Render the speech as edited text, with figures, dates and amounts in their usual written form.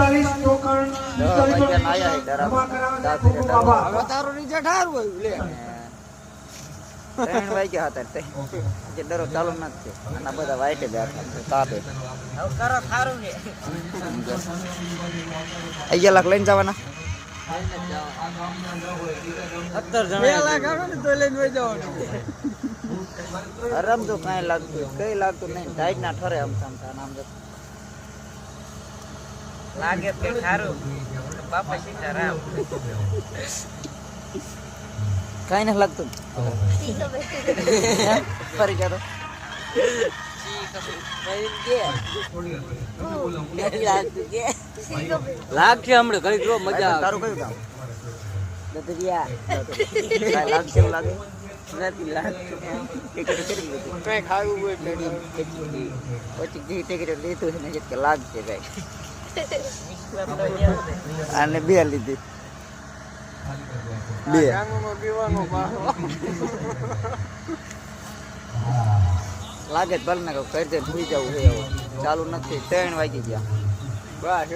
45 token 45 આયા હે જમા કરાવવા ડરા ખૂબ ખૂબ આભાર. હવે તારો રિઝલ્ટ સારું આવ્યું લે 3 વાગ્યા હતા તે જે ડરો ચાલુ નથી આના બધા વાઈટ જ હતા તાપે હવે કરો થારું ને 11 લાખ લઈને જવાના 17 જણા 2 લાખ આવે ને તો લઈને વઈ જવાનું આરામ તો કઈ લાગતું નહીં ટાઈટ ના ઠરે આમ નામ તો લાગે કે થારું બાપા સીધા રામ કઈ નથી લાગતું ફરી ગયા લાગશે હમણે ઘડી જો મજા તારું કયું કામ લાગશે એવું લાગે નથી લાગતું ટિકિટ કરી દીધી કઈ ખાવું હોય પછી જે ટિકિટ લીધું છે ને કે લાગશે કઈ અને બે લીધી બે પીવાનું લાગે ભલે ને કરી દે ભૂલી જવું ચાલુ નથી 3 વાગી ગયા બસ